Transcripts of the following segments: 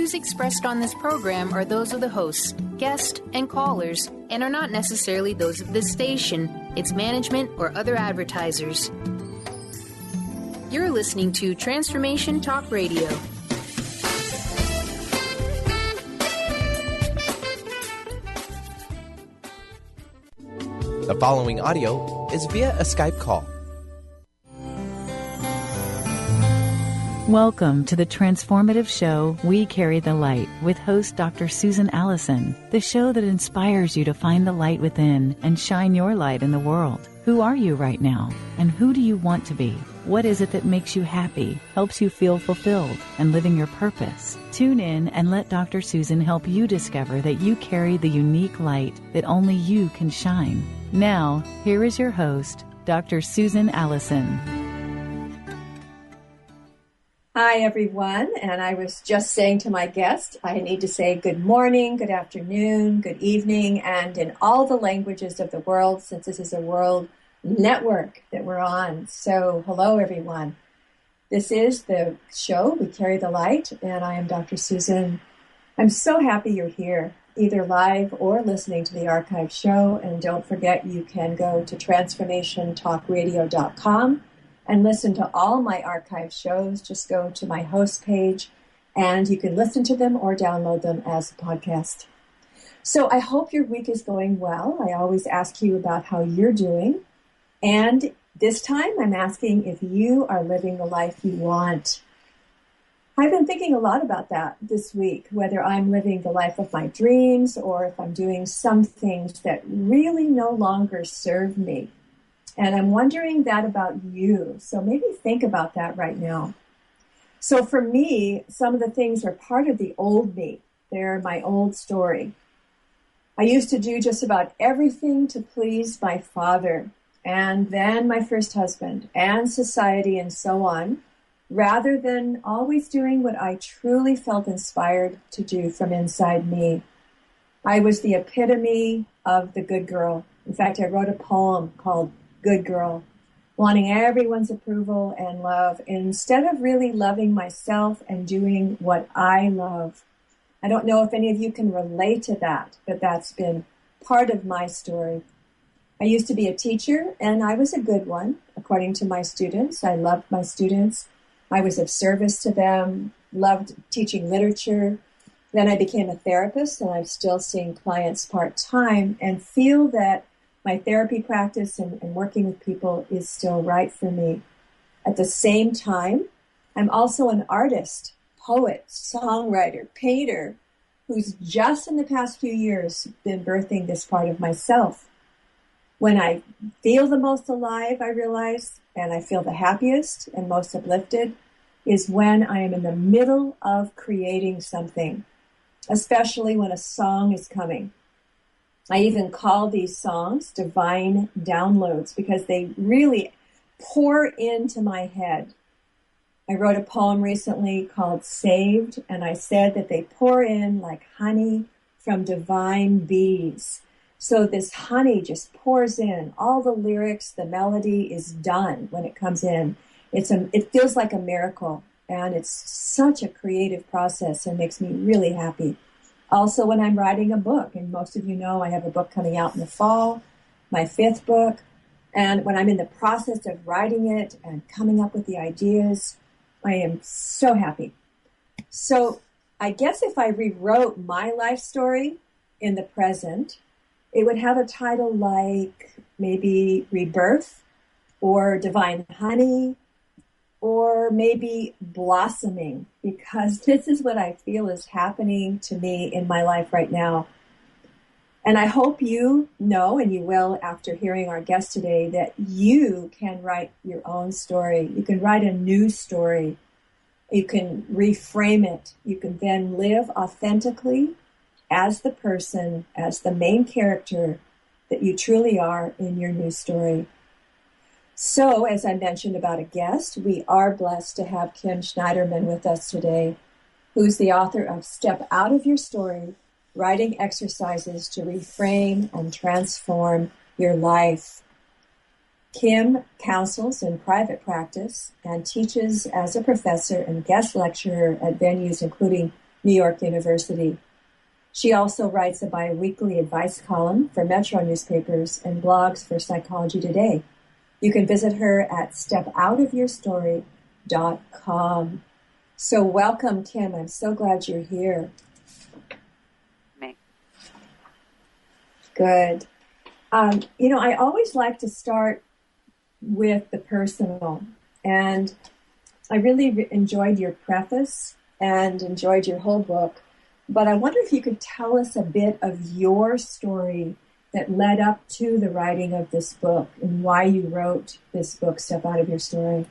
views expressed on this program are those of the hosts, guests, and callers, and are not necessarily those of this station, its management, or other advertisers. You're listening to Transformation Talk Radio. The following audio is via a Skype call. Welcome to the transformative show, We Carry the Light, with host Dr. Susan Allison, the show that inspires you to find the light within and shine your light in the world. Who are you right now? And who do you want to be? What is it that makes you happy, helps you feel fulfilled, and living your purpose? Tune in and let Dr. Susan help you discover that you carry the unique light that only you can shine. Now, here is your host, Dr. Susan Allison. Hi, everyone. And I was just saying to my guest, I need to say good morning, good afternoon, good evening, and in all the languages of the world, since this is a world network that we're on. So hello, everyone. This is the show, We Carry the Light, and I am Dr. Susan. I'm so happy you're here, either live or listening to the archive show. And don't forget, you can go to transformationtalkradio.com and listen to all my archive shows. Just go to my host page and you can listen to them or download them as a podcast. So I hope your week is going well. I always ask you about how you're doing. And this time I'm asking if you are living the life you want. I've been thinking a lot about that this week, whether I'm living the life of my dreams or if I'm doing some things that really no longer serve me. And I'm wondering that about you. So maybe think about that right now. So for me, some of the things are part of the old me. They're my old story. I used to do just about everything to please my father and then my first husband and society and so on, rather than always doing what I truly felt inspired to do from inside me. I was the epitome of the good girl. In fact, I wrote a poem called Good Girl, wanting everyone's approval and love instead of really loving myself and doing what I love. I don't know if any of you can relate to that, but that's been part of my story. I used to be a teacher, and I was a good one, according to my students. I loved my students. I was of service to them, loved teaching literature. Then I became a therapist, and I'm still seeing clients part-time and feel that my therapy practice and working with people is still right for me. At the same time, I'm also an artist, poet, songwriter, painter, who's just in the past few years been birthing this part of myself. When I feel the most alive, I realize, and I feel the happiest and most uplifted, is when I am in the middle of creating something, especially when a song is coming. I even call these songs divine downloads because they really pour into my head. I wrote a poem recently called Saved, and I said that they pour in like honey from divine bees. So this honey just pours in. All the lyrics, the melody is done when it comes in. It feels like a miracle, and it's such a creative process and makes me really happy. Also, when I'm writing a book, and most of you know I have a book coming out in the fall, my 5th book, and when I'm in the process of writing it and coming up with the ideas, I am so happy. So I guess if I rewrote my life story in the present, it would have a title like maybe Rebirth or Divine Honey or maybe Blossoming, because this is what I feel is happening to me in my life right now. And I hope you know, and you will after hearing our guest today, that you can write your own story. You can write a new story. You can reframe it. You can then live authentically as the person, as the main character that you truly are in your new story. So, as I mentioned about a guest, we are blessed to have Kim Schneiderman with us today, who's the author of Step Out of Your Story, Writing Exercises to Reframe and Transform Your Life. Kim counsels in private practice and teaches as a professor and guest lecturer at venues including New York University. She also writes a bi-weekly advice column for Metro newspapers and blogs for Psychology Today. You can visit her at stepoutofyourstory.com. So welcome, Kim. I'm so glad you're here. Me. Good. I always like to start with the personal, and I really enjoyed your preface and enjoyed your whole book, but I wonder if you could tell us a bit of your story that led up to the writing of this book and why you wrote this book, Step Out of Your Story.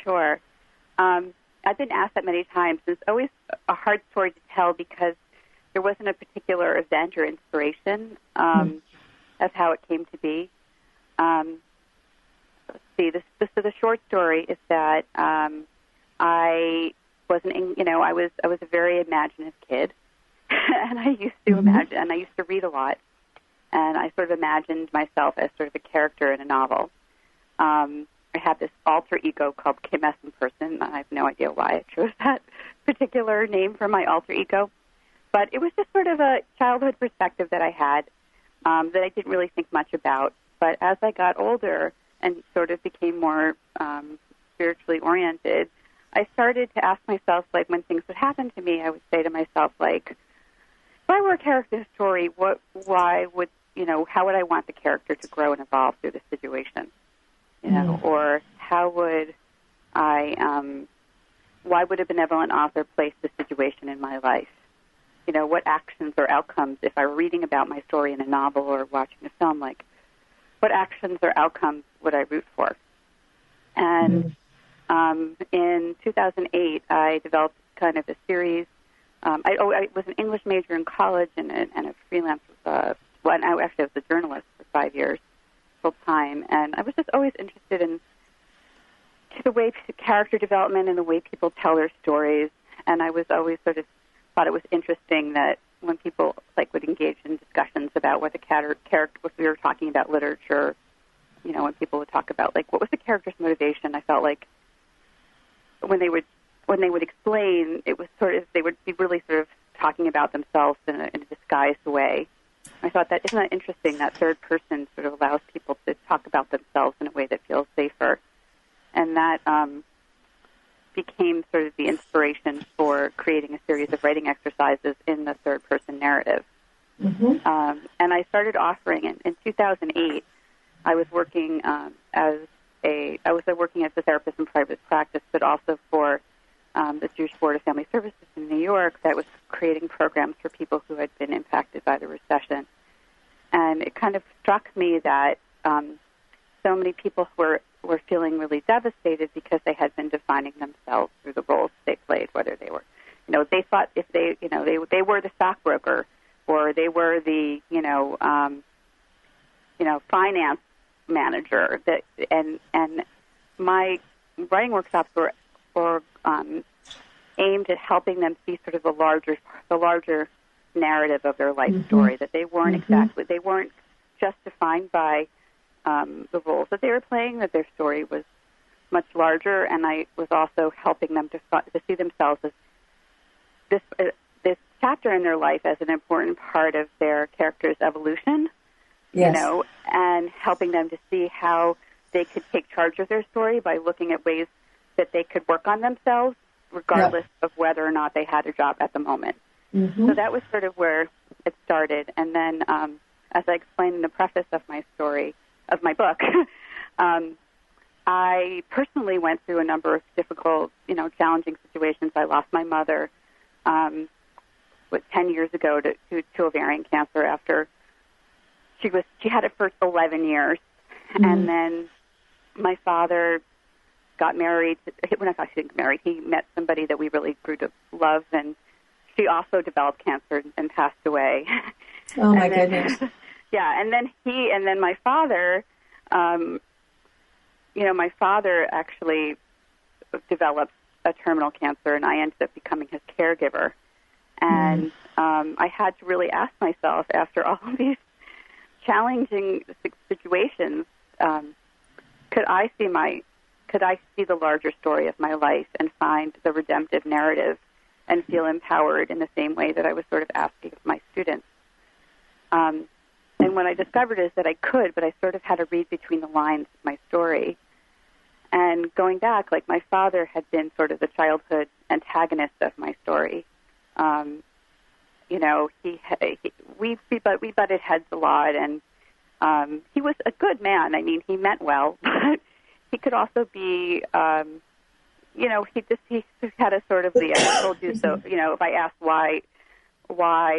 Sure. I've been asked that many times. It's always a hard story to tell because there wasn't a particular event or inspiration of how it came to be. Let's see. So the short story is that I wasn't, I was a very imaginative kid, and I used to imagine, and I used to read a lot, and I sort of imagined myself as sort of a character in a novel. I had this alter ego called Kim Schneiderman. I have no idea why I chose that particular name for my alter ego, but it was just sort of a childhood perspective that I had that I didn't really think much about. But as I got older and sort of became more spiritually oriented, I started to ask myself, like, when things would happen to me, I would say to myself, like, if I were a character in a story, how would I want the character to grow and evolve through the situation? Or how would why would a benevolent author place the situation in my life? What actions or outcomes, if I were reading about my story in a novel or watching a film, like, what actions or outcomes would I root for? And in 2008, I developed kind of a series. I was an English major in college and a freelance, I was a journalist for 5 years, full time, and I was just always interested in the way character development and the way people tell their stories. And I was always sort of thought it was interesting that when people would engage in discussions about what the character, if we were talking about literature, when people would talk about what was the character's motivation, I felt like when they would explain, it was they would be really sort of talking about themselves in a disguised way. I thought that isn't that interesting that third person sort of allows people to talk about themselves in a way that feels safer, and that became sort of the inspiration for creating a series of writing exercises in the third person narrative. And I started offering it in 2008. I was working working as a therapist in private practice, but also for the Jewish Board of Family Services in New York that was creating programs for people who had been impacted by the recession. And it kind of struck me that so many people were feeling really devastated because they had been defining themselves through the roles they played, whether they were, they thought if they were the stockbroker or they were the, finance manager. And my writing workshops were aimed at helping them see sort of the larger narrative of their life story, that they weren't they weren't just defined by the roles that they were playing, that their story was much larger, and I was also helping them to see themselves as this chapter in their life as an important part of their character's evolution, and helping them to see how they could take charge of their story by looking at ways that they could work on themselves, regardless of whether or not they had a job at the moment. So that was sort of where it started. And then, as I explained in the preface of my story, of my book, I personally went through a number of difficult, challenging situations. I lost my mother 10 years ago to ovarian cancer after she had it for 11 years. And then my father got married. When I thought he didn't get married, he met somebody that we really grew to love, and she also developed cancer and passed away. Oh my goodness! Yeah, and then my father, my father actually developed a terminal cancer, and I ended up becoming his caregiver. And I had to really ask myself, after all of these challenging situations, could I see the larger story of my life and find the redemptive narrative and feel empowered in the same way that I was sort of asking of my students. And what I discovered is that I could, but I sort of had to read between the lines of my story. And going back, like my father had been sort of the childhood antagonist of my story. You know, we butted heads a lot, and he was a good man. I mean, he meant well, but he could also be, you know, he had a sort of the I told you so. You know, if I asked why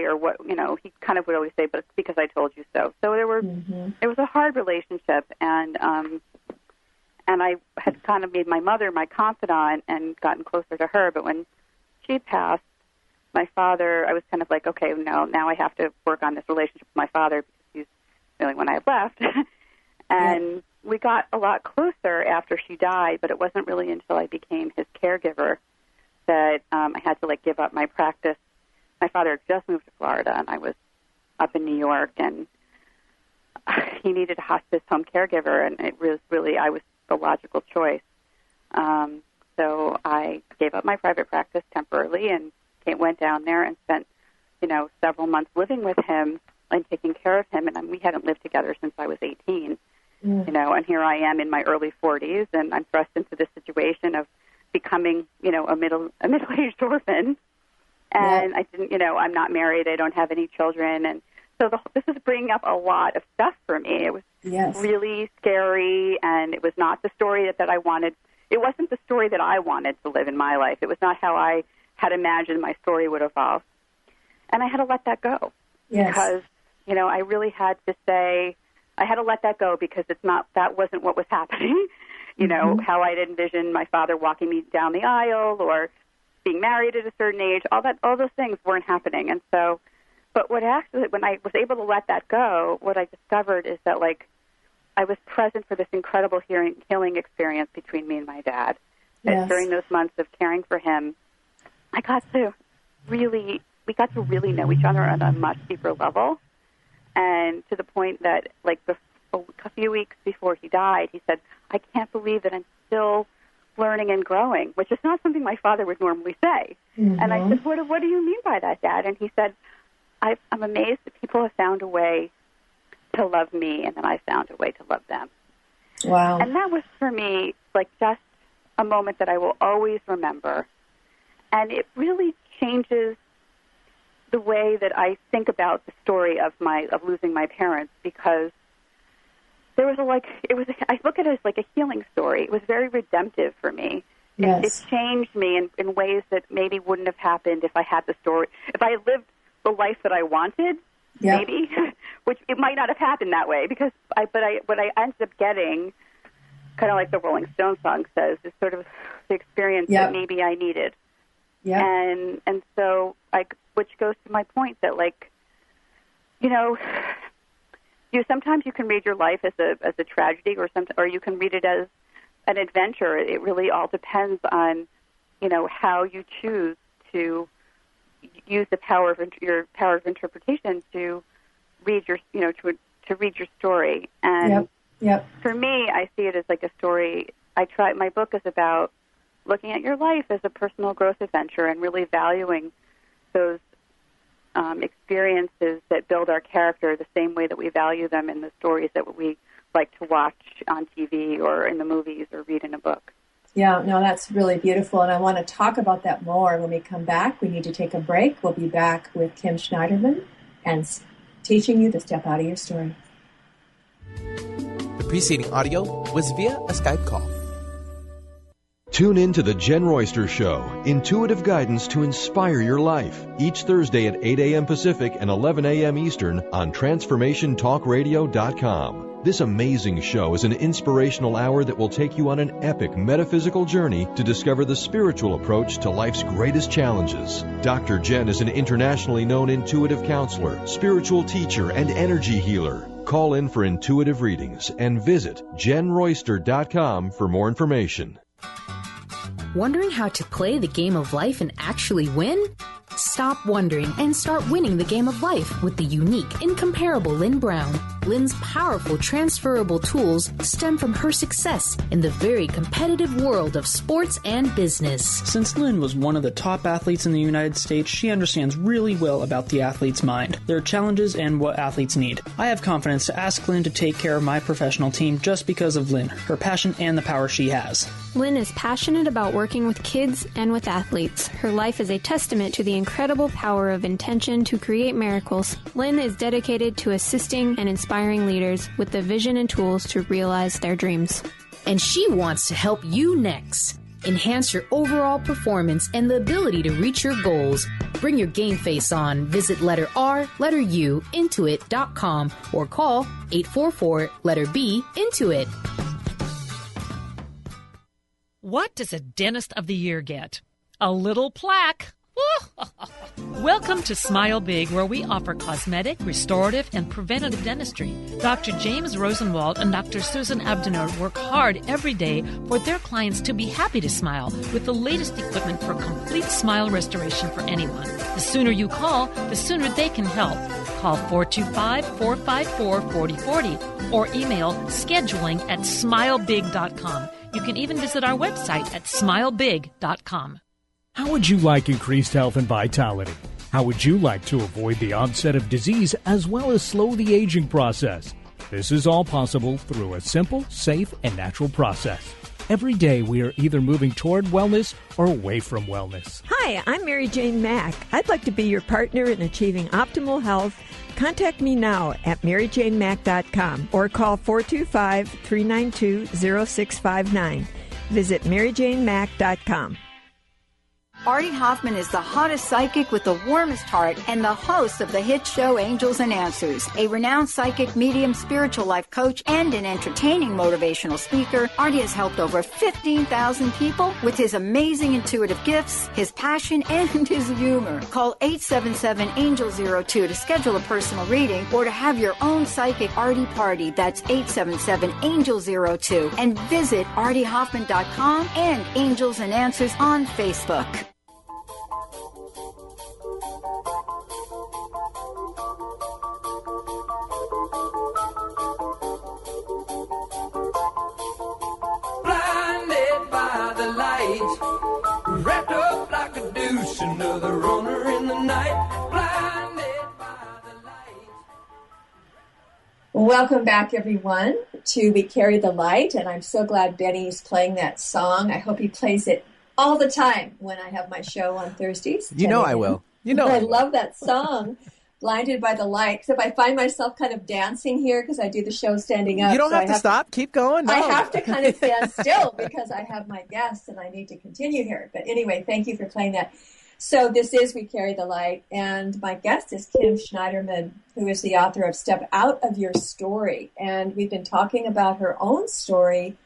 or what, you know, he kind of would always say, but it's because I told you so. So it was a hard relationship, and I had kind of made my mother my confidant and gotten closer to her. But when she passed, my father, I was kind of like, okay, no, now I have to work on this relationship with my father because he's the only one I had left. And we got a lot closer after she died, but it wasn't really until I became his caregiver that I had to, like, give up my practice. My father had just moved to Florida, and I was up in New York, and he needed a hospice home caregiver, and it was really, I was the logical choice. So I gave up my private practice temporarily and went down there and spent, you know, several months living with him and taking care of him. And we hadn't lived together since I was 18, you know, and here I am in my early 40s, and I'm thrust into this situation of becoming, you know, a middle-aged orphan. And I didn't, you know, I'm not married. I don't have any children. And so this is bringing up a lot of stuff for me. It was really scary, and it was not the story that I wanted. It wasn't the story that I wanted to live in my life. It was not how I had imagined my story would evolve. And I had to let that go because, you know, I really had to say, I had to let that go because that wasn't what was happening. You know, how I'd envisioned my father walking me down the aisle or being married at a certain age, all those things weren't happening. And so, but when I was able to let that go, what I discovered is that, like, I was present for this incredible healing experience between me and my dad. And during those months of caring for him, we got to really know each other on a much deeper level. And to the point that, like, a few weeks before he died, he said, I can't believe that I'm still learning and growing, which is not something my father would normally say. And I said, what do you mean by that, Dad? And he said, I'm amazed that people have found a way to love me, and then I found a way to love them. Wow. And that was, for me, like, just a moment that I will always remember. And it really changes the way that I think about the story of losing my parents, because there was I look at it as like a healing story. It was very redemptive for me. It changed me in ways that maybe wouldn't have happened if I had the story, if I had lived the life that I wanted, maybe, which it might not have happened that way, because what I ended up getting, kind of like the Rolling Stones song says, is sort of the experience that maybe I needed. And so, like, which goes to my point that, like, you know, sometimes you can read your life as a tragedy, or you can read it as an adventure. It really all depends on, you know, how you choose to use the your power of interpretation to read your, you know, to read your story. And for me, I see it as like a story. My book is about looking at your life as a personal growth adventure and really valuing those experiences that build our character the same way that we value them in the stories that we like to watch on TV or in the movies or read in a book. Yeah, no, that's really beautiful, and I want to talk about that more when we come back. We need to take a break. We'll be back with Kim Schneiderman and teaching you to step out of your story. The preceding audio was via a Skype call. Tune in to The Jen Royster Show, intuitive guidance to inspire your life, each Thursday at 8 a.m. Pacific and 11 a.m. Eastern on TransformationTalkRadio.com. This amazing show is an inspirational hour that will take you on an epic metaphysical journey to discover the spiritual approach to life's greatest challenges. Dr. Jen is an internationally known intuitive counselor, spiritual teacher, and energy healer. Call in for intuitive readings and visit JenRoyster.com for more information. Wondering how to play the game of life and actually win? Stop wondering and start winning the game of life with the unique, incomparable Lynn Brown. Lynn's powerful transferable tools stem from her success in the very competitive world of sports and business. Since Lynn was one of the top athletes in the United States, she understands really well about the athlete's mind, their challenges, and what athletes need. I have confidence to ask Lynn to take care of my professional team just because of Lynn, her passion, and the power she has. Lynn is passionate about working with kids and with athletes. Her life is a testament to the incredible power of intention to create miracles. Lynn is dedicated to assisting and inspiring leaders with the vision and tools to realize their dreams. And she wants to help you next. Enhance your overall performance and the ability to reach your goals. Bring your game face on. Visit letter R, letter U, intuit.com or call 844 letter B, Intuit. What does a Dentist of the Year get? A little plaque. Welcome to Smile Big, where we offer cosmetic, restorative, and preventative dentistry. Dr. James Rosenwald and Dr. Susan Abdenur work hard every day for their clients to be happy to smile with the latest equipment for complete smile restoration for anyone. The sooner you call, the sooner they can help. Call 425-454-4040 or email scheduling@smilebig.com. You can even visit our website at smilebig.com. How would you like increased health and vitality? How would you like to avoid the onset of disease as well as slow the aging process? This is all possible through a simple, safe, and natural process. Every day we are either moving toward wellness or away from wellness. Hi, I'm Mary Jane Mack. I'd like to be your partner in achieving optimal health. Contact me now at maryjanemack.com or call 425-392-0659. Visit maryjanemack.com. Artie Hoffman is the hottest psychic with the warmest heart and the host of the hit show Angels and Answers. A renowned psychic, medium, spiritual life coach, and an entertaining motivational speaker, Artie has helped over 15,000 people with his amazing intuitive gifts, his passion, and his humor. Call 877-ANGEL-02 to schedule a personal reading or to have your own psychic Artie party. That's 877-ANGEL-02. And visit artiehoffman.com and Angels and Answers on Facebook. Blinded by the light, wrapped up like a douche, another runner in the night. Blinded by the light. Welcome back, everyone, to We Carry the Light, and I'm so glad Benny's playing that song. I hope he plays it all the time when I have my show on Thursdays. You know I will. You know I love that song, Blinded by the Light. Except I find myself kind of dancing here because I do the show standing up. You don't have to stop. Keep going. No. I have to kind of stand still because I have my guests and I need to continue here. But anyway, thank you for playing that. So this is We Carry the Light, and my guest is Kim Schneiderman, who is the author of Step Out of Your Story. And we've been talking about her own story,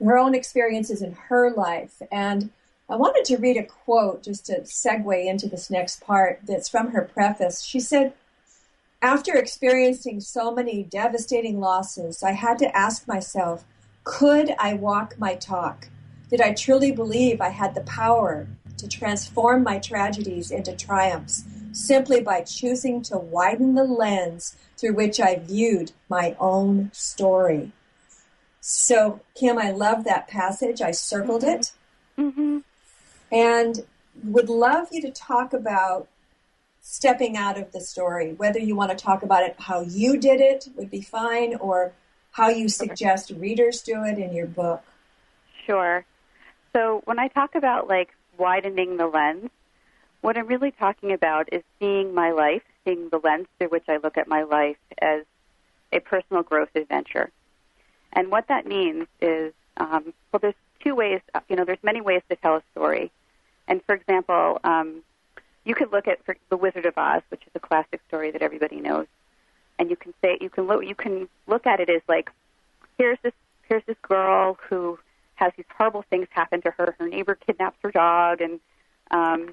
her own experiences in her life. And I wanted to read a quote just to segue into this next part that's from her preface. She said, "After experiencing so many devastating losses, I had to ask myself, could I walk my talk? Did I truly believe I had the power to transform my tragedies into triumphs simply by choosing to widen the lens through which I viewed my own story?" So, Kim, I love that passage. I circled it. Mm-hmm. And would love you to talk about stepping out of the story, whether you want to talk about it, how you did it would be fine, or how you suggest readers do it in your book. Sure. So when I talk about, like, widening the lens, what I'm really talking about is seeing my life, seeing the lens through which I look at my life as a personal growth adventure. And what that means is, well, there's two ways, there's many ways to tell a story. And, for example, you could look at The Wizard of Oz, which is a classic story that everybody knows, and you can look at it as like, here's this girl who has these horrible things happen to her. Her neighbor kidnaps her dog, and and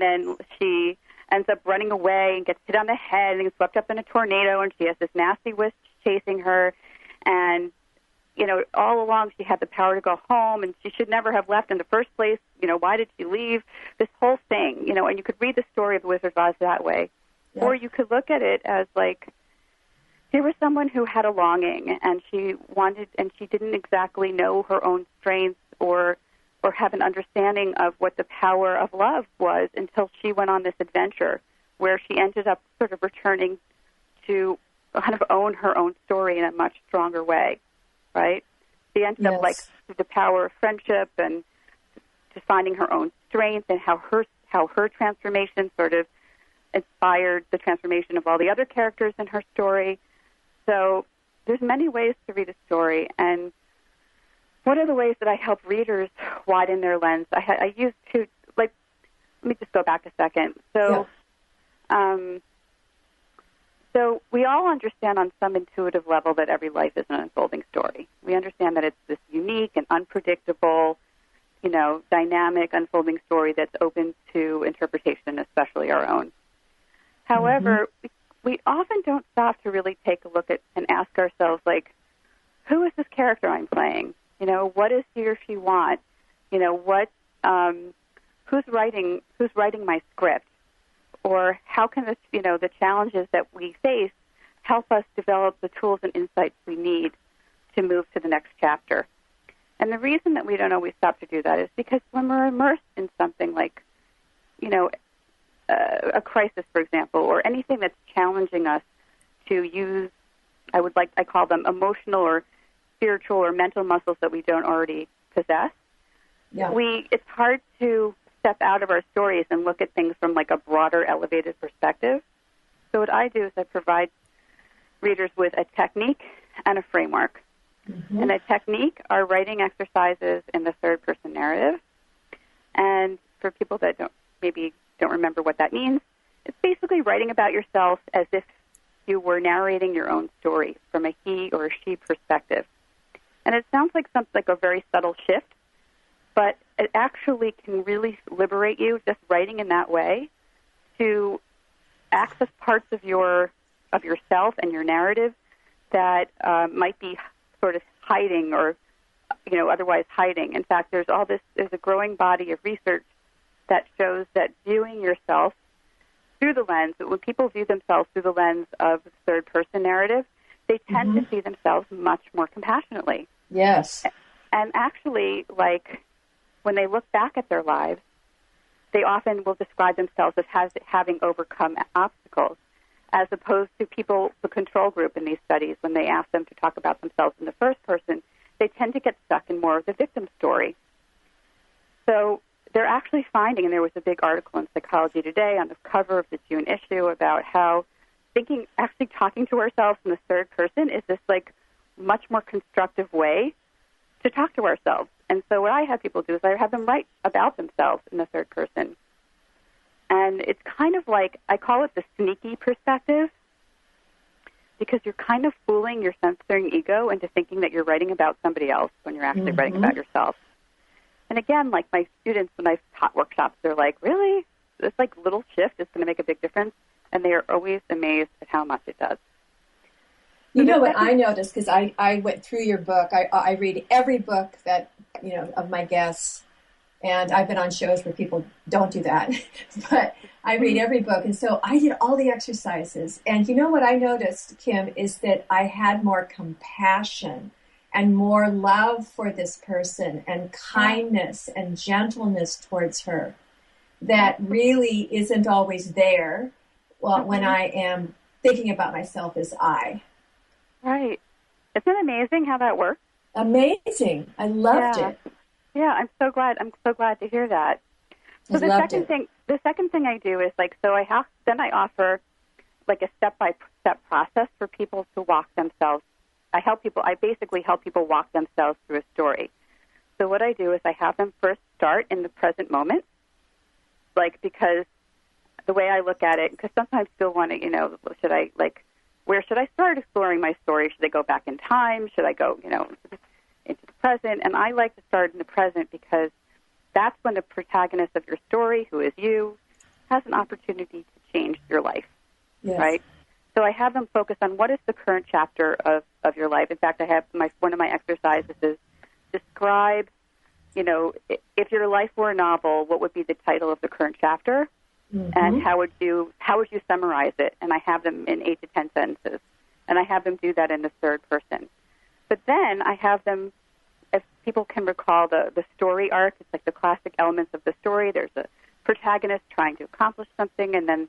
then she ends up running away and gets hit on the head and gets swept up in a tornado, and she has this nasty witch chasing her, and all along she had the power to go home, and she should never have left in the first place. Why did she leave? This whole thing, and you could read the story of the Wizard of Oz that way. Yep. Or you could look at it as like, there was someone who had a longing, and she didn't exactly know her own strengths or have an understanding of what the power of love was until she went on this adventure where she ended up sort of returning to kind of own her own story in a much stronger way, right? She ended up like through the power of friendship and to finding her own strength, and how her transformation sort of inspired the transformation of all the other characters in her story. So there's many ways to read a story, and one of the ways that I help readers widen their lens, I use two, like, let me just go back a second. So, so we all understand on some intuitive level that every life is an unfolding story. We understand that it's this unique and unpredictable, dynamic unfolding story that's open to interpretation, especially our own. However, we often don't stop to really take a look at and ask ourselves, like, who is this character I'm playing? What does he or she want? Who's writing my script? Or how can the challenges that we face help us develop the tools and insights we need to move to the next chapter? And the reason that we don't always stop to do that is because when we're immersed in something like, a crisis, for example, or anything that's challenging us to use, I call them emotional or spiritual or mental muscles that we don't already possess. Yeah. It's hard to step out of our stories and look at things from like a broader, elevated perspective. So what I do is I provide readers with a technique and a framework. Mm-hmm. And the technique are writing exercises in the third-person narrative. And for people that don't remember what that means, it's basically writing about yourself as if you were narrating your own story from a he or a she perspective. And it sounds like something like a very subtle shift, but it actually can really liberate you just writing in that way to access parts of yourself and your narrative that might be sort of hiding or otherwise hiding. In fact, there's a growing body of research that shows that viewing yourself through the lens, when people view themselves through the lens of the third-person narrative, they tend to see themselves much more compassionately. Yes. And actually, like, when they look back at their lives, they often will describe themselves as having overcome obstacles, as opposed to the control group in these studies, when they ask them to talk about themselves in the first person, they tend to get stuck in more of the victim story. So they're actually finding, and there was a big article in Psychology Today on the cover of the June issue about how talking to ourselves in the third person is this like much more constructive way to talk to ourselves. And so what I have people do is I have them write about themselves in the third person. And it's kind of like, I call it the sneaky perspective, because you're kind of fooling your censoring ego into thinking that you're writing about somebody else when you're actually writing about yourself. And again, like my students, when I've taught workshops, they're like, really? This like little shift is going to make a big difference? And they are always amazed at how much it does. You know what I noticed, because I went through your book. I read every book that, of my guests, and I've been on shows where people don't do that. But I read every book, and so I did all the exercises. And you know what I noticed, Kim, is that I had more compassion and more love for this person and kindness and gentleness towards her that really isn't always there when I am thinking about myself as I. Right. Isn't it amazing how that works? Amazing. I loved it. Yeah, I'm so glad to hear that. So the second thing I do is I offer like a step-by-step process for people to walk themselves. I basically help people walk themselves through a story. So what I do is I have them first start in the present moment, because the way I look at it, because sometimes people want to, where should I start exploring my story? Should I go back in time? Should I go, into the present? And I like to start in the present because that's when the protagonist of your story, who is you, has an opportunity to change your life, right? So I have them focus on what is the current chapter of your life. In fact, I have one of my exercises is describe, if your life were a novel, what would be the title of the current chapter? And how would you summarize it? And I have them in 8 to 10 sentences. And I have them do that in the third person. But then I have them, if people can recall the story arc, it's like the classic elements of the story. There's a protagonist trying to accomplish something, and then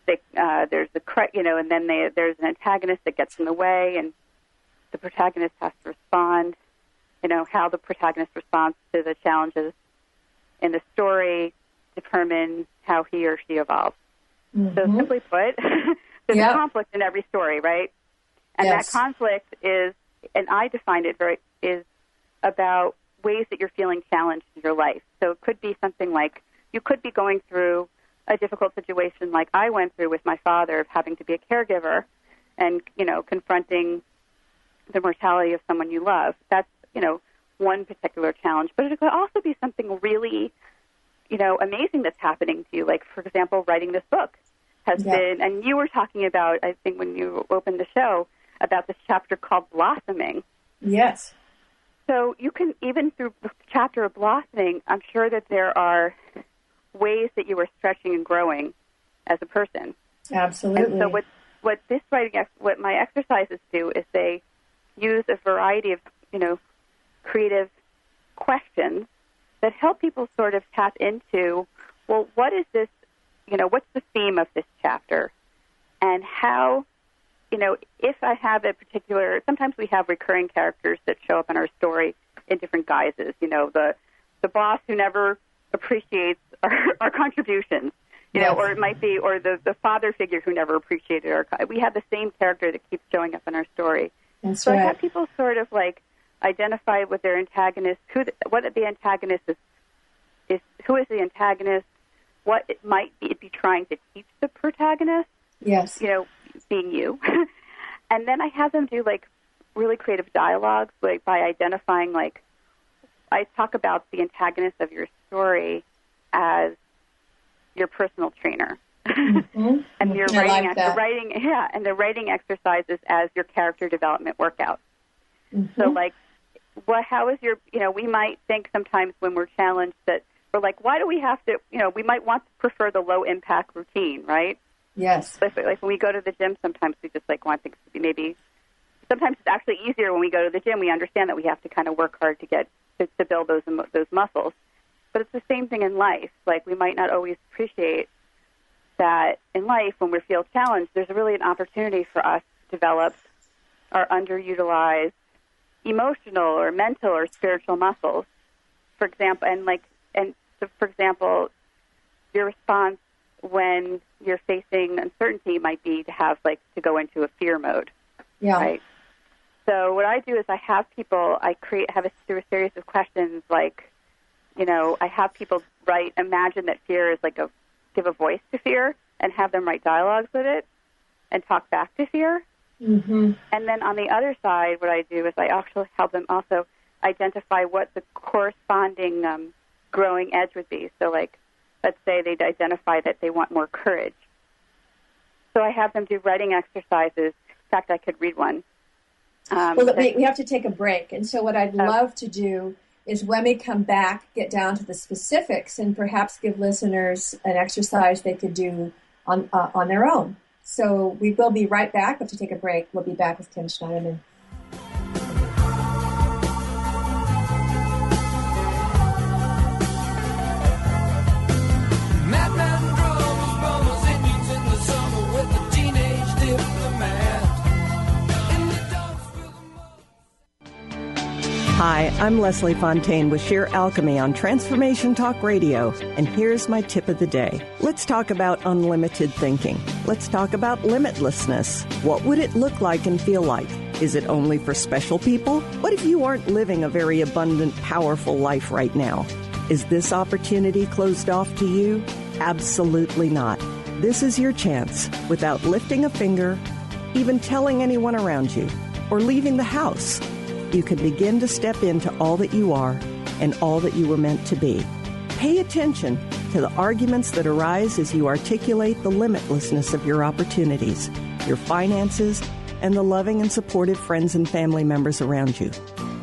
there's and then there's an antagonist that gets in the way, and the protagonist has to respond. How the protagonist responds to the challenges in the story determine how he or she evolves. So simply put, there's a conflict in every story, right? And that conflict is, and I defined it is about ways that you're feeling challenged in your life. So it could be something like you could be going through a difficult situation like I went through with my father of having to be a caregiver and, confronting the mortality of someone you love. That's, one particular challenge. But it could also be something really, amazing that's happening to you. Like, for example, writing this book has been, and you were talking about, I think when you opened the show, about this chapter called Blossoming. Yes. So you can, even through the chapter of Blossoming, I'm sure that there are ways that you are stretching and growing as a person. Absolutely. And so what my exercises do is they use a variety of, creative questions that help people sort of tap into, well, what is this, what's the theme of this chapter? And how, if I have a particular, sometimes we have recurring characters that show up in our story in different guises, the boss who never appreciates our contributions, or it might be, or the father figure who never appreciated we have the same character that keeps showing up in our story. That's so right. I have people sort of like identify with their antagonist, what the antagonist is, who is the antagonist, what it might be trying to teach the protagonist. Yes. Being you. And then I have them do like really creative dialogues, like by identifying, like, I talk about the antagonist of your story as your personal trainer. And you're and the writing exercises as your character development workout. So like, how is your, we might think sometimes when we're challenged that we're like, why do we have to, we might want to prefer the low impact routine, right? Yes. Like when we go to the gym, sometimes we just like want things to be maybe, sometimes it's actually easier when we go to the gym. We understand that we have to kind of work hard to get, to build those muscles. But it's the same thing in life. Like, we might not always appreciate that in life when we feel challenged. There's really an opportunity for us to develop our underutilized emotional or mental or spiritual muscles. For example, for example, your response when you're facing uncertainty might be to have to go into a fear mode. Yeah. Right. So what I do is I have people, through a series of questions, I have people imagine that fear is give a voice to fear and have them write dialogues with it and talk back to fear. Mm-hmm. And then on the other side, what I do is I actually help them also identify what the corresponding growing edge would be. So let's say they'd identify that they want more courage. So I have them do writing exercises. In fact, I could read one. We have to take a break. And so what I'd love to do is when we come back, get down to the specifics and perhaps give listeners an exercise they could do on their own. So we will be right back. We'll have to take a break. We'll be back with Kim Schneiderman. Hi, I'm Leslie Fontaine with Sheer Alchemy on Transformation Talk Radio, and here's my tip of the day. Let's talk about unlimited thinking. Let's talk about limitlessness. What would it look like and feel like? Is it only for special people? What if you aren't living a very abundant, powerful life right now? Is this opportunity closed off to you? Absolutely not. This is your chance, without lifting a finger, even telling anyone around you, or leaving the house. You can begin to step into all that you are and all that you were meant to be. Pay attention to the arguments that arise as you articulate the limitlessness of your opportunities, your finances, and the loving and supportive friends and family members around you.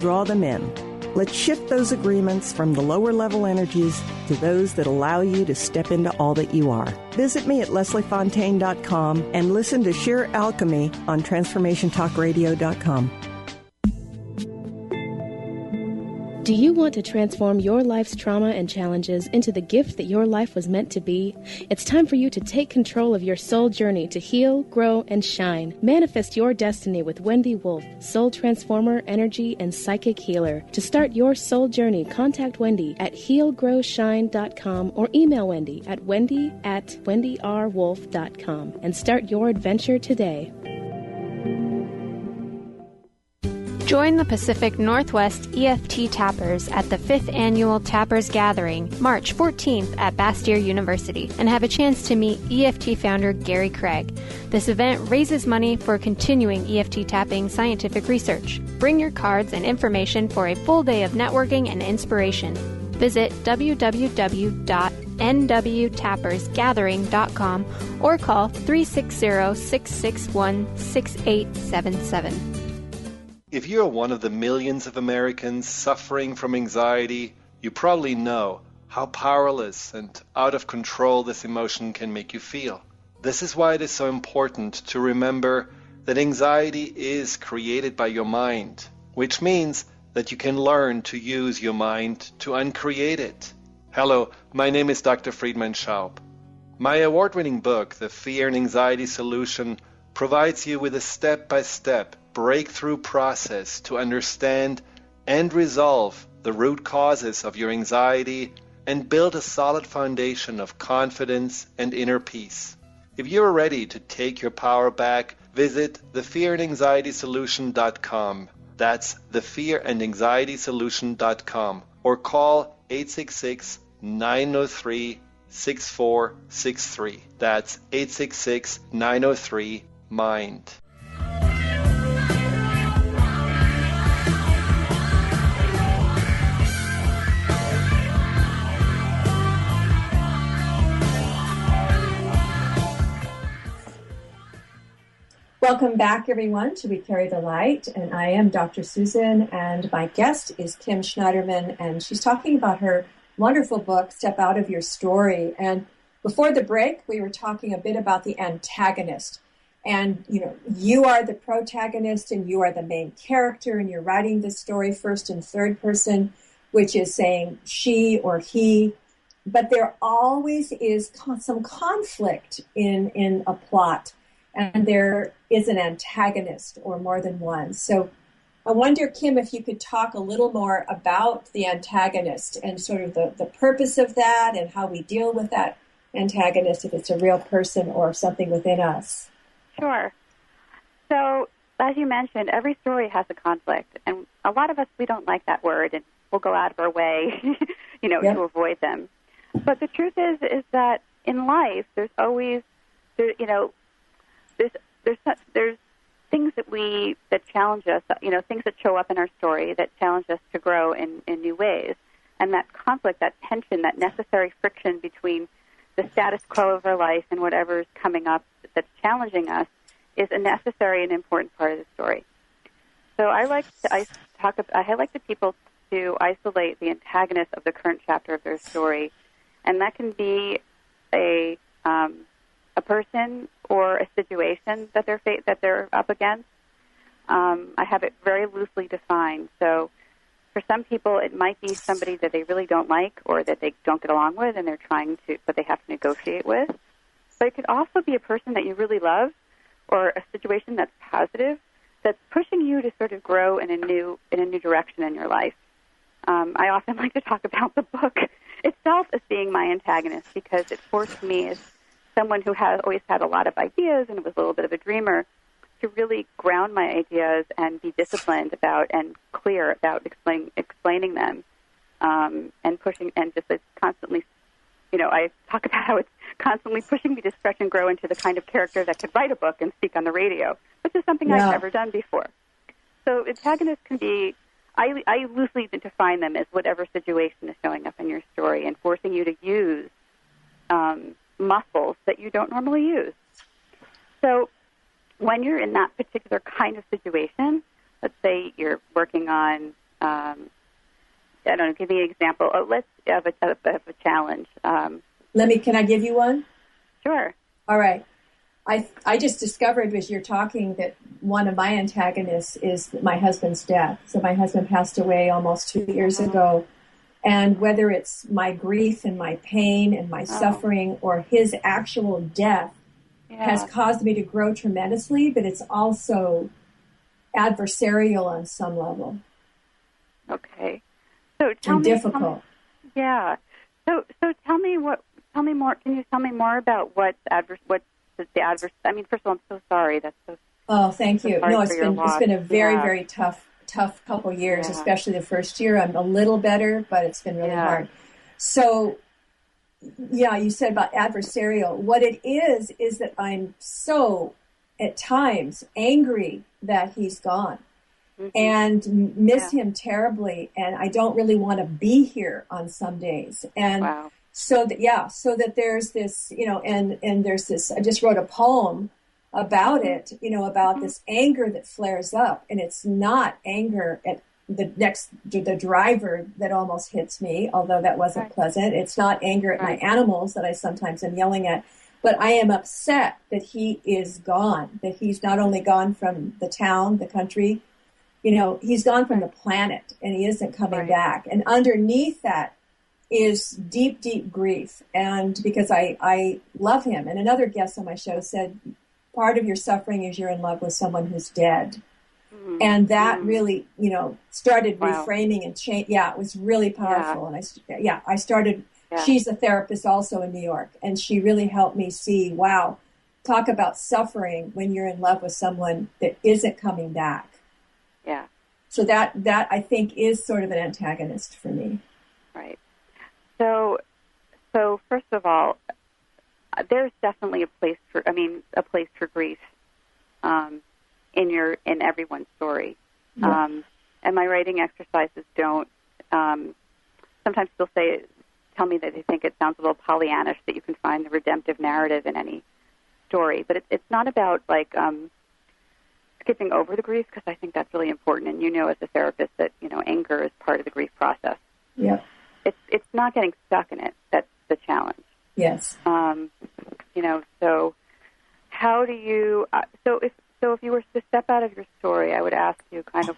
Draw them in. Let's shift those agreements from the lower level energies to those that allow you to step into all that you are. Visit me at lesliefontaine.com and listen to Sheer Alchemy on transformationtalkradio.com. Do you want to transform your life's trauma and challenges into the gift that your life was meant to be? It's time for you to take control of your soul journey to heal, grow, and shine. Manifest your destiny with Wendy Wolf, soul transformer, energy, and psychic healer. To start your soul journey, contact Wendy at healgrowshine.com or email Wendy at wendy@wendyrwolf.com and start your adventure today. Join the Pacific Northwest EFT Tappers at the 5th Annual Tappers Gathering, March 14th at Bastyr University, and have a chance to meet EFT founder Gary Craig. This event raises money for continuing EFT tapping scientific research. Bring your cards and information for a full day of networking and inspiration. Visit www.nwtappersgathering.com or call 360-661-6877. If you're one of the millions of Americans suffering from anxiety, you probably know how powerless and out of control this emotion can make you feel. This is why it is so important to remember that anxiety is created by your mind, which means that you can learn to use your mind to uncreate it. Hello, my name is Dr. Friedman Schaub. My award-winning book, The Fear and Anxiety Solution, provides you with a step-by-step breakthrough process to understand and resolve the root causes of your anxiety and build a solid foundation of confidence and inner peace. If you are ready to take your power back, visit thefearandanxietysolution.com. That's thefearandanxietysolution.com or call 866-903-6463. That's 866-903-MIND. Welcome back, everyone, to We Carry the Light, and I am Dr. Susan, and my guest is Kim Schneiderman, and she's talking about her wonderful book, Step Out of Your Story. And before the break, we were talking a bit about the antagonist, and, you are the protagonist, and you are the main character, and you're writing this story first and third person, which is saying she or he, but there always is some conflict in a plot. And there is an antagonist or more than one. So I wonder, Kim, if you could talk a little more about the antagonist and sort of the purpose of that and how we deal with that antagonist, if it's a real person or something within us. Sure. So, as you mentioned, every story has a conflict. And a lot of us, we don't like that word, and we'll go out of our way, to avoid them. But the truth is that in life, there's always, there's things that challenge us, things that show up in our story that challenge us to grow in new ways. And that conflict, that tension, that necessary friction between the status quo of our life and whatever's coming up that's challenging us is a necessary and important part of the story. So I like the people to isolate the antagonist of the current chapter of their story, and that can be a person or a situation that they're up against. I have it very loosely defined. So for some people, it might be somebody that they really don't like or that they don't get along with, and but they have to negotiate with. But it could also be a person that you really love, or a situation that's positive, that's pushing you to sort of grow in a new direction in your life. I often like to talk about the book itself as being my antagonist, because it forced me, as someone who has always had a lot of ideas and was a little bit of a dreamer, to really ground my ideas and be disciplined about and clear about explaining them, and pushing, and just it's constantly, I talk about how it's constantly pushing me to stretch and grow into the kind of character that could write a book and speak on the radio, which is something I've never done before. So antagonists can be, I loosely define them as whatever situation is showing up in your story and forcing you to use muscles that you don't normally use. So when you're in that particular kind of situation, let's say you're working on I don't know, give me an example. Let's have a challenge. Can I give you one? Sure. All right. I just discovered as you're talking that one of my antagonists is my husband's death. So my husband passed away almost 2 years ago. And whether it's my grief and my pain and my suffering or his actual death has caused me to grow tremendously, but it's also adversarial on some level. Okay. So tell and me, difficult. So tell me more. Can you tell me more about what's the adverse? I mean, first of all, I'm so sorry. That's so. Oh, thank you. No, it's been a very, yeah. very tough couple years, especially the first year. I'm a little better, but it's been really hard. So, yeah, you said about adversarial. What it is that I'm so, at times, angry that he's gone. And miss him terribly, and I don't really want to be here on some days. And so that there's this, and there's this. I just wrote a poem about it, about this anger that flares up, and it's not anger at the driver that almost hits me, although that wasn't pleasant. It's not anger at my animals that I sometimes am yelling at, but I am upset that he is gone. That he's not only gone from the town, the country. He's gone from the planet and he isn't coming back. And underneath that is deep, deep grief. And because I love him. And another guest on my show said, part of your suffering is you're in love with someone who's dead. And that really, started reframing and change. Yeah, it was really powerful. And I started, she's a therapist also in New York. And she really helped me see, wow, talk about suffering when you're in love with someone that isn't coming back. Yeah. So that I think is sort of an antagonist for me. Right. So first of all, there's definitely a place for grief, in everyone's story. Yeah. And my writing exercises don't, sometimes they'll tell me that they think it sounds a little Pollyannish that you can find the redemptive narrative in any story, but it's not about skipping over the grief, because I think that's really important. And as a therapist that, anger is part of the grief process. Yeah. It's not getting stuck in it. That's the challenge. Yes. So how do you, if you were to step out of your story, I would ask you kind of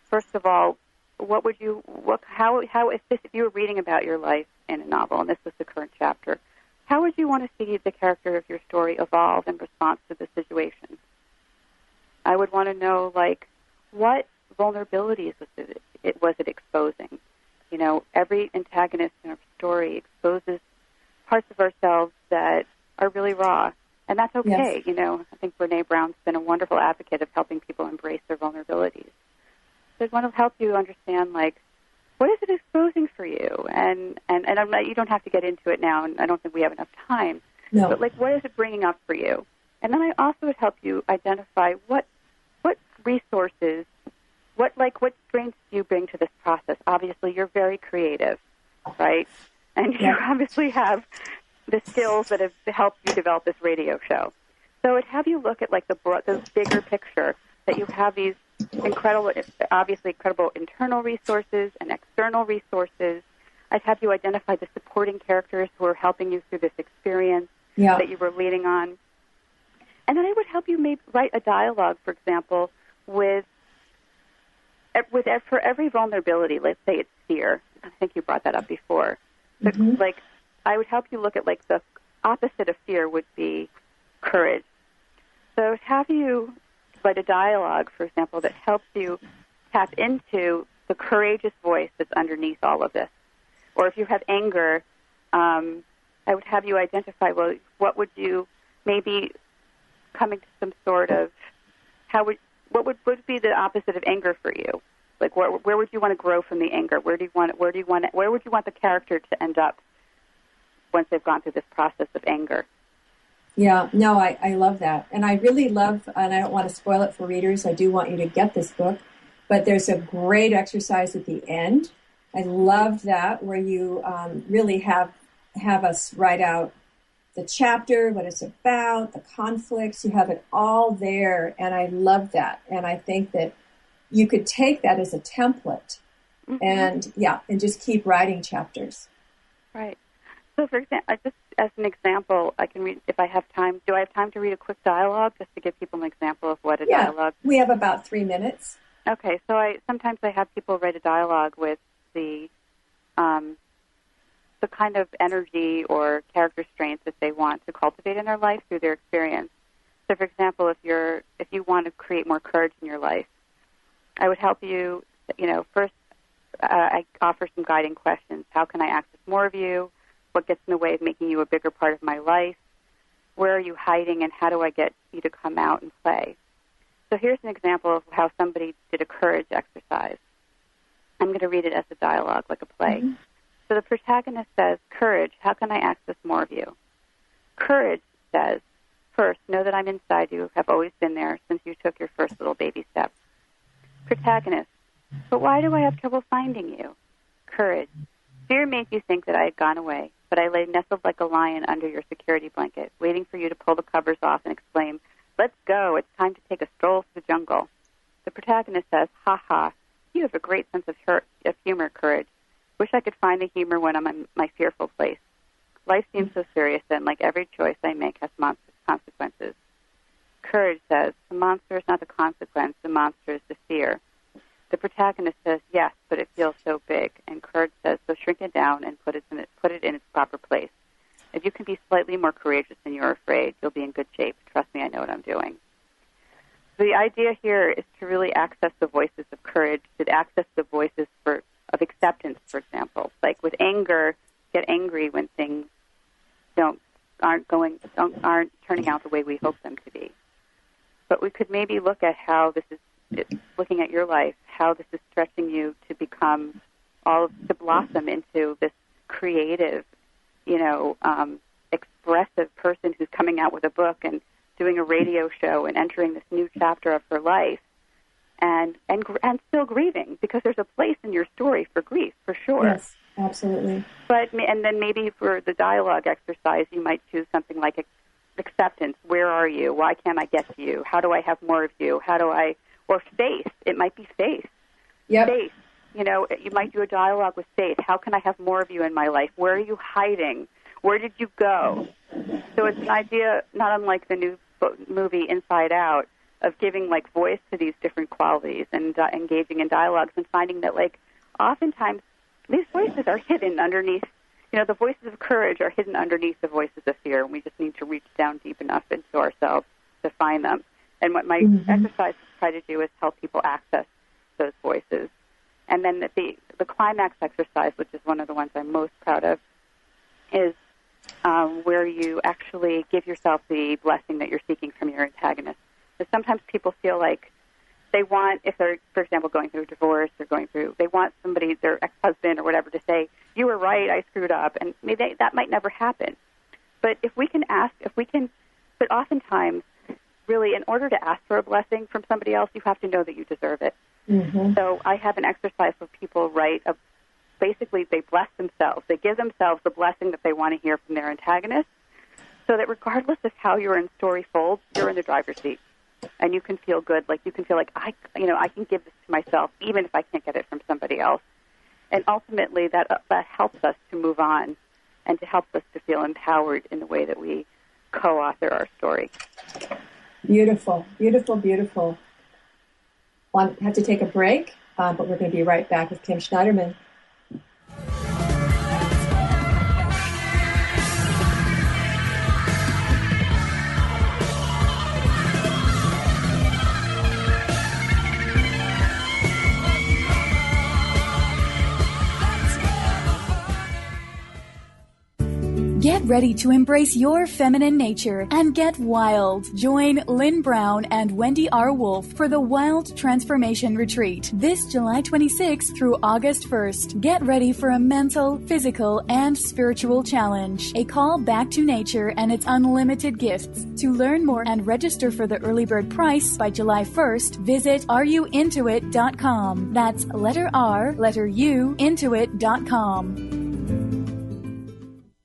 first of all, if you were reading about your life in a novel, and this was the current chapter, how would you want to see the character of your story evolve in response to the situation? I would want to know, what vulnerabilities was it exposing? Every antagonist in our story exposes parts of ourselves that are really raw, and that's okay. Yes. I think Brene Brown's been a wonderful advocate of helping people embrace their vulnerabilities. So I want to help you understand, what is it exposing for you? And you don't have to get into it now, and I don't think we have enough time. No. But, what is it bringing up for you? And then I also would help you identify what resources, what strengths do you bring to this process? Obviously, you're very creative, right? And you obviously have the skills that have helped you develop this radio show. So I'd have you look at the bigger picture, that you have these incredible internal resources and external resources. I'd have you identify the supporting characters who are helping you through this experience that you were leading on. And then I would help you maybe write a dialogue, for example, for every vulnerability. Let's say it's fear. I think you brought that up before. But, I would help you look at the opposite of fear would be courage. So have you write a dialogue, for example, that helps you tap into the courageous voice that's underneath all of this. Or if you have anger, I would have you identify, what would you maybe coming to some sort of what would be the opposite of anger for you? Where would you want to grow from the anger? Where would you want the character to end up once they've gone through this process of anger? Yeah, no, I love that. And I really love, and I don't want to spoil it for readers, I do want you to get this book, but there's a great exercise at the end. I love that, where you really have us write out the chapter, what it's about, the conflicts. You have it all there, and I love that. And I think that you could take that as a template and just keep writing chapters. Right. So, for example, just as an example, I can read, if I have time. Do I have time to read a quick dialogue just to give people an example of what a dialogue? We have about 3 minutes. Okay. So sometimes I have people write a dialogue with the kind of energy or character strengths that they want to cultivate in their life through their experience. So, for example, if you want to create more courage in your life, I would help you. First, I offer some guiding questions. How can I access more of you? What gets in the way of making you a bigger part of my life? Where are you hiding, and how do I get you to come out and play? So here's an example of how somebody did a courage exercise. I'm going to read it as a dialogue, like a play. Mm-hmm. So the protagonist says, "Courage, how can I access more of you?" Courage says, "First, know that I'm inside you, have always been there since you took your first little baby steps." Protagonist, "But why do I have trouble finding you?" Courage, "Fear made you think that I had gone away, but I lay nestled like a lion under your security blanket, waiting for you to pull the covers off and exclaim, 'Let's go, it's time to take a stroll through the jungle.'" The protagonist says, "Ha ha, you have a great sense of humor, Courage. Wish I could find the humor when I'm in my fearful place. Life seems so serious, and like every choice I make has monstrous consequences." Courage says, "The monster is not the consequence, the monster is the fear." The protagonist says, "Yes, but it feels so big." And Courage says, "So shrink it down and put it in its proper place. If you can be slightly more courageous than you're afraid, you'll be in good shape. Trust me, I know what I'm doing." The idea here is to really access the voices of courage, to access the voices of acceptance, for example. Like with anger, get angry when things aren't turning out the way we hope them to be. But we could maybe look at how this is, looking at your life, how this is stretching you to become to blossom into this creative, expressive person who's coming out with a book and doing a radio show and entering this new chapter of her life, and still grieving, because there's a place in your story for grief, for sure. Yes, absolutely. And then maybe for the dialogue exercise, you might choose something like acceptance. Where are you? Why can't I get to you? How do I have more of you? Or faith. It might be faith. Yep. Faith. You might do a dialogue with faith. How can I have more of you in my life? Where are you hiding? Where did you go? So it's an idea, not unlike the new movie Inside Out, of giving voice to these different qualities and engaging in dialogues and finding that oftentimes these voices are hidden underneath. The voices of courage are hidden underneath the voices of fear, and we just need to reach down deep enough into ourselves to find them. And what my exercises try to do is help people access those voices. And then the climax exercise, which is one of the ones I'm most proud of, is where you actually give yourself the blessing that you're seeking from your antagonist. Because sometimes people feel like they want, if they're, for example, going through a divorce or they want somebody, their ex-husband or whatever, to say, "You were right, I screwed up," and maybe that might never happen. But but oftentimes, really, in order to ask for a blessing from somebody else, you have to know that you deserve it. Mm-hmm. So I have an exercise where people write basically they bless themselves. They give themselves the blessing that they want to hear from their antagonist, so that regardless of how your story folds, you're in the driver's seat. And you can feel good, you can feel like I can give this to myself, even if I can't get it from somebody else. And ultimately, that helps us to move on, and to help us to feel empowered in the way that we co-author our story. Beautiful, beautiful, beautiful. Well, I have to take a break, but we're going to be right back with Kim Schneiderman. Get ready to embrace your feminine nature and get wild. Join Lynn Brown and Wendy R. Wolf for the Wild Transformation Retreat this July 26th through August 1st. Get ready for a mental, physical, and spiritual challenge. A call back to nature and its unlimited gifts. To learn more and register for the early bird price by July 1st, visit areyouintoit.com. That's letter R, letter U, intoit.com.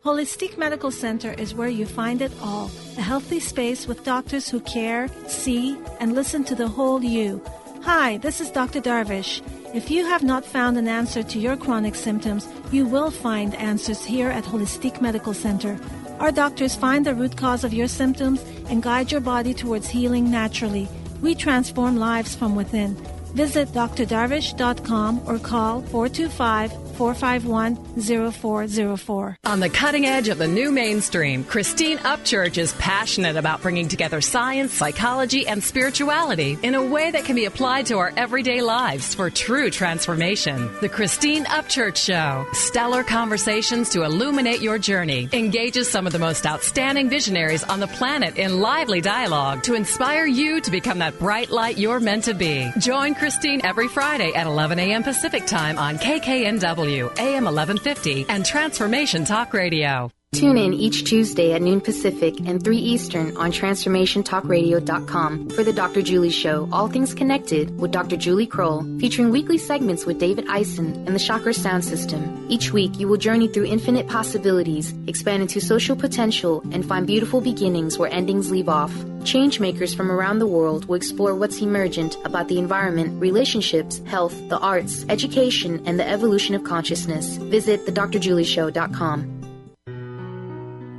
Holistic Medical Center is where you find it all. A healthy space with doctors who care, see, and listen to the whole you. Hi, this is Dr. Darvish. If you have not found an answer to your chronic symptoms, you will find answers here at Holistic Medical Center. Our doctors find the root cause of your symptoms and guide your body towards healing naturally. We transform lives from within. Visit drdarvish.com or call 425-451-0404. On the cutting edge of the new mainstream, Christine Upchurch is passionate about bringing together science, psychology, and spirituality in a way that can be applied to our everyday lives for true transformation. The Christine Upchurch Show, stellar conversations to illuminate your journey, engages some of the most outstanding visionaries on the planet in lively dialogue to inspire you to become that bright light you're meant to be. Join Christine every Friday at 11 a.m. Pacific Time on KKNW, AM 1150, and Transformation Talk Radio. Tune in each Tuesday at noon Pacific and 3 Eastern on TransformationTalkRadio.com for the Dr. Julie Show, All Things Connected with Dr. Julie Kroll, featuring weekly segments with David Eisen and the Chakra Sound System. Each week, you will journey through infinite possibilities, expand into social potential, and find beautiful beginnings where endings leave off. Changemakers from around the world will explore what's emergent about the environment, relationships, health, the arts, education, and the evolution of consciousness. Visit thedrjulieshow.com.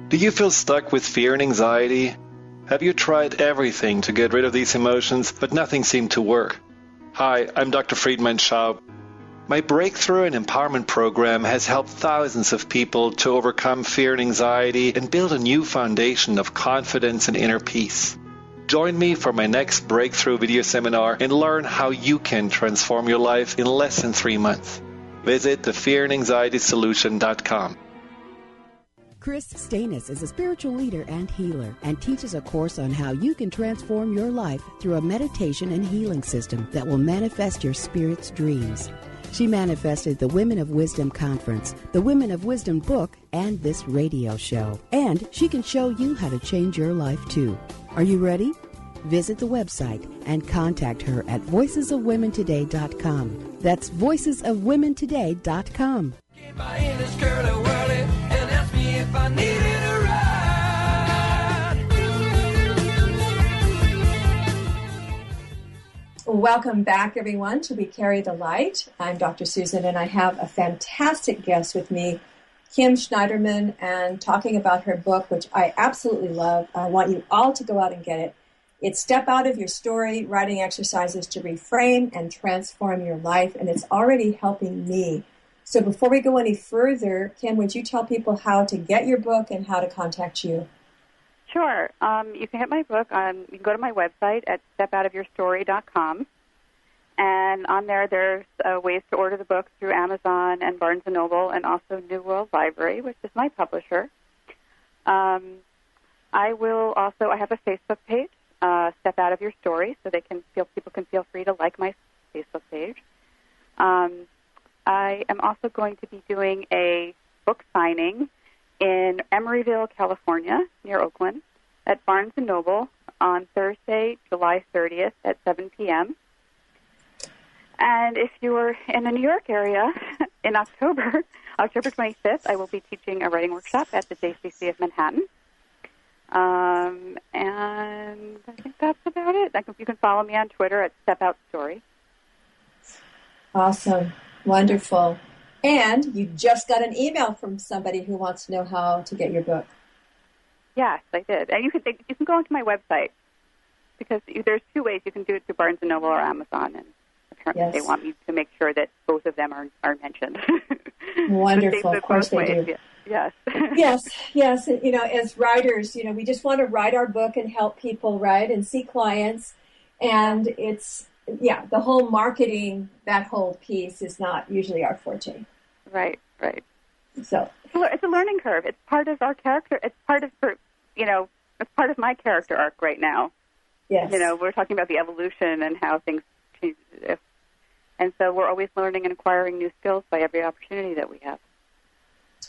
Do you feel stuck with fear and anxiety? Have you tried everything to get rid of these emotions, but nothing seemed to work? Hi, I'm Dr. Friedman Schaub. My Breakthrough and Empowerment program has helped thousands of people to overcome fear and anxiety and build a new foundation of confidence and inner peace. Join me for my next Breakthrough video seminar and learn how you can transform your life in less than 3 months. Visit thefearandanxietysolution.com. Chris Stanis is a spiritual leader and healer and teaches a course on how you can transform your life through a meditation and healing system that will manifest your spirit's dreams. She manifested the Women of Wisdom Conference, the Women of Wisdom book, and this radio show. And she can show you how to change your life too. Are you ready? Visit the website and contact her at voicesofwomentoday.com. That's voicesofwomentoday.com. If I needed a ride. Welcome back, everyone, to We Carry the Light. I'm Dr. Susan, and I have a fantastic guest with me, Kim Schneiderman, and talking about her book, which I absolutely love. I want you all to go out and get it. It's Step Out of Your Story, Writing Exercises to Reframe and Transform Your Life, and it's already helping me. So before we go any further, Kim, would you tell people how to get your book and how to contact you? Sure. You can get my book. You can go to my website at stepoutofyourstory.com. And on there, there's ways to order the book through Amazon and Barnes & Noble and also New World Library, which is my publisher. I have a Facebook page, Step Out of Your Story, so people can feel free to like my Facebook page. I am also going to be doing a book signing in Emeryville, California, near Oakland, at Barnes & Noble on Thursday, July 30th at 7 p.m. And if you are in the New York area in October 25th, I will be teaching a writing workshop at the JCC of Manhattan. And I think that's about it. You can follow me on Twitter at StepOutStory. Awesome. Wonderful. And you just got an email from somebody who wants to know how to get your book. Yes, I did. And you can go onto my website because there's two ways you can do it through Barnes & Noble or Amazon. And apparently they want me to make sure that both of them are mentioned. Wonderful. Of course they do. Yes. Yes. You know, as writers, we just want to write our book and help people write and see clients. And it's, the whole marketing, that whole piece is not usually our forte. Right. So it's a learning curve. It's part of our character. It's part of my character arc right now. Yes. We're talking about the evolution and how things change. And so we're always learning and acquiring new skills by every opportunity that we have.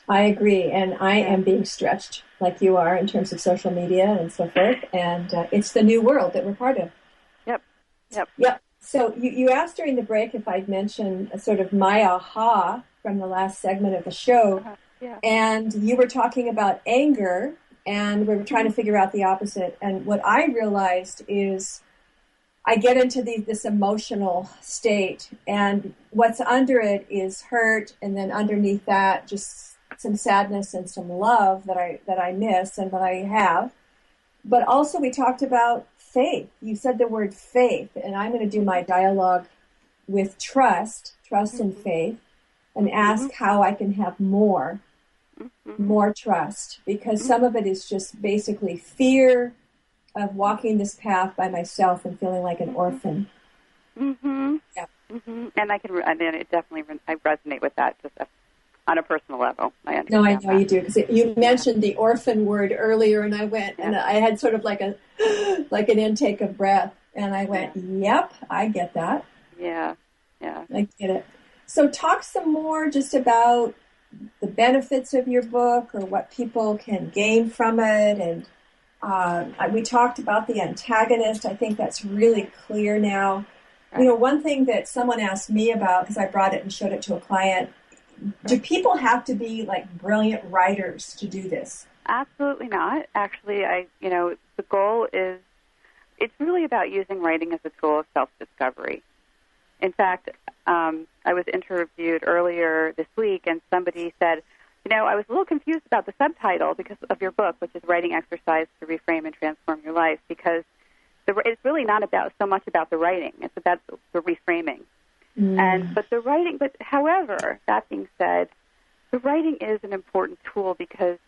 I agree. And I am being stretched like you are in terms of social media and so forth. And it's the new world that we're part of. Yep. So you asked during the break if I'd mentioned a sort of my aha from the last segment of the show. And you were talking about anger, and we were trying to figure out the opposite. And what I realized is I get into this emotional state, and what's under it is hurt, and then underneath that, just some sadness and some love that I miss and that I have. But also, we talked about faith. You said the word faith, and I'm going to do my dialogue with trust and faith, and ask how I can have more trust, because some of it is just basically fear of walking this path by myself and feeling like an orphan. Mm-hmm. Yeah. Mm-hmm. And it definitely, I resonate with that just on a personal level. I understand. No, I know you do, because you mentioned the orphan word earlier, and I went, and I had sort of like an intake of breath, and I went, yep, I get that. Yeah. I get it. So talk some more just about the benefits of your book, or what people can gain from it, and we talked about the antagonist. I think that's really clear now. Right. You know, one thing that someone asked me about, because I brought it and showed it to a client, do people have to be like brilliant writers to do this? Absolutely not. Actually, the goal is, it's really about using writing as a tool of self-discovery. In fact, I was interviewed earlier this week, and somebody said, I was a little confused about the subtitle because of your book, which is Writing Exercise to Reframe and Transform Your Life, because it's really not so much about the writing. It's about the reframing. But however, that being said, the writing is an important tool, because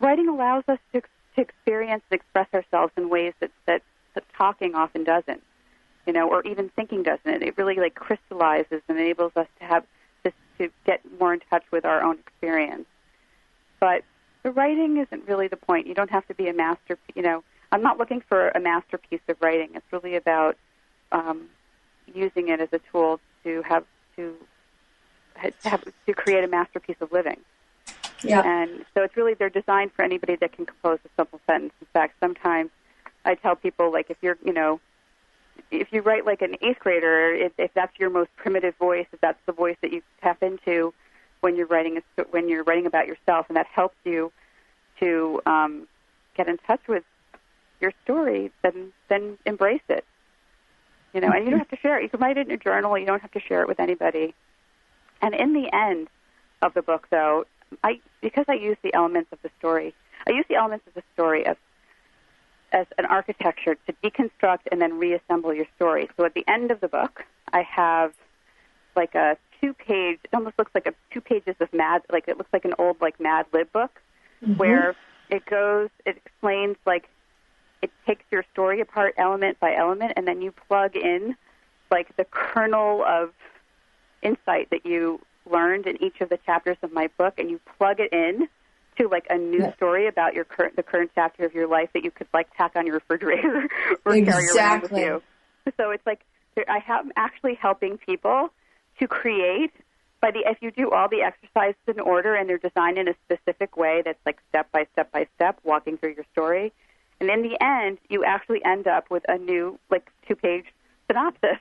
writing allows us to experience and express ourselves in ways that talking often doesn't, or even thinking doesn't. It really crystallizes and enables us to get more in touch with our own experience. But the writing isn't really the point. You don't have to be a master. I'm not looking for a masterpiece of writing. It's really about using it as a tool to create a masterpiece of living. Yeah. And so it's really, they're designed for anybody that can compose a simple sentence. In fact, sometimes I tell people, if you write like an 8th grader, if that's your most primitive voice, if that's the voice that you tap into when you're writing about yourself, and that helps you to get in touch with your story, then embrace it. And you don't have to share it. You can write it in your journal. You don't have to share it with anybody. And in the end of the book, though, because I use the elements of the story, as an architecture to deconstruct and then reassemble your story. So at the end of the book, I have like a 2-page, it almost looks like 2 pages of it looks like an old Mad Lib book, where it explains, it takes your story apart element by element, and then you plug in the kernel of insight that you learned in each of the chapters of my book, and you plug it in to a new story about the current chapter of your life that you could tack on your refrigerator or carry around with you. So it's I am actually helping people to create, if you do all the exercises in order and they're designed in a specific way that's step by step by step, walking through your story, and in the end you actually end up with a new 2-page synopsis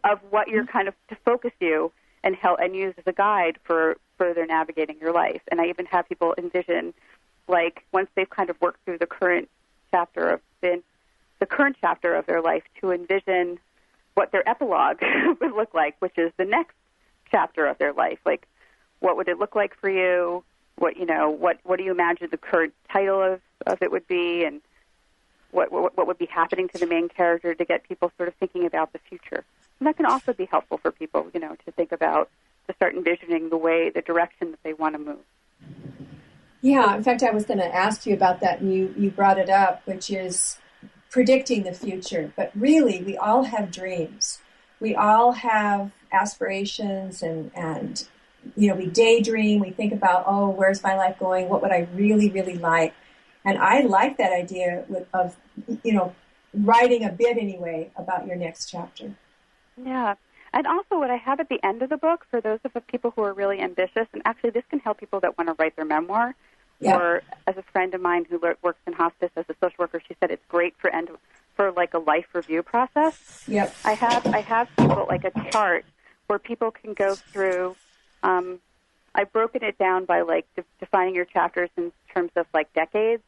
of what you're kind of to focus you and use as a guide for further navigating your life. And I even have people envision, once they've kind of worked through the current chapter of their life, to envision what their epilogue would look like, which is the next chapter of their life. What would it look like for you? What do you imagine the current title of it would be, and what would be happening to the main character, to get people sort of thinking about the future. And that can also be helpful for people, to think about, to start envisioning the direction that they want to move. Yeah, in fact, I was going to ask you about that, and you brought it up, which is predicting the future. But really, we all have dreams. We all have aspirations, and we daydream. We think about, where's my life going? What would I really, really like? And I like that idea of writing a bit anyway about your next chapter. Yeah. And also what I have at the end of the book, for those of the people who are really ambitious, and actually this can help people that want to write their memoir, or as a friend of mine who works in hospice as a social worker, she said it's great for a life review process. Yep. I have people a chart where people can go through, I've broken it down by defining your chapters in terms of decades,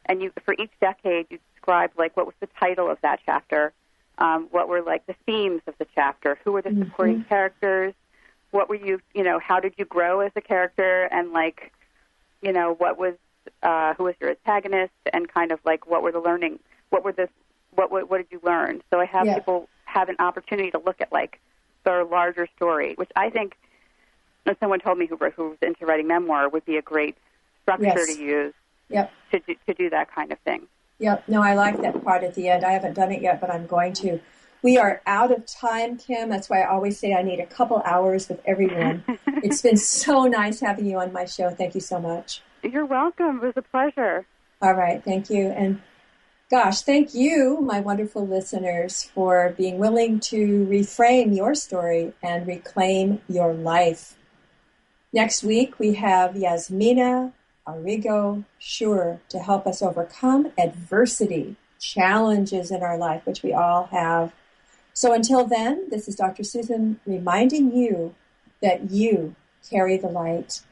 and for each decade, you described like what was the title of that chapter, what were like the themes of the chapter, who were the supporting characters, what were you, how did you grow as a character, and like, what was, who was your antagonist, and kind of like what were the learning, what did you learn? So I have people have an opportunity to look at like their larger story, which I think, as someone told me who was into writing memoir, would be a great structure to use to do that kind of thing. Yep. No, I like that part at the end. I haven't done it yet, but I'm going to. We are out of time, Kim. That's why I always say I need a couple hours with everyone. It's been so nice having you on my show. Thank you so much. You're welcome. It was a pleasure. All right. Thank you. And gosh, thank you, my wonderful listeners, for being willing to reframe your story and reclaim your life. Next week, we have Yasmina Arrigo Shure to help us overcome adversity, challenges in our life, which we all have. So until then, this is Dr. Susan reminding you that you carry the light.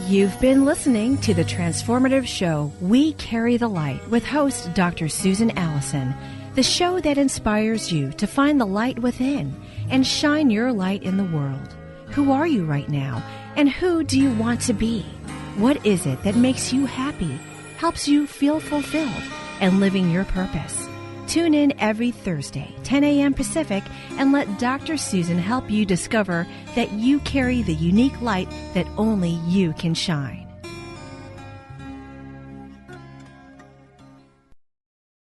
You've been listening to the transformative show, We Carry the Light, with host Dr. Susan Allison, the show that inspires you to find the light within and shine your light in the world. Who are you right now, and who do you want to be? What is it that makes you happy, helps you feel fulfilled, and living your purpose? Tune in every Thursday, 10 a.m. Pacific, and let Dr. Susan help you discover that you carry the unique light that only you can shine.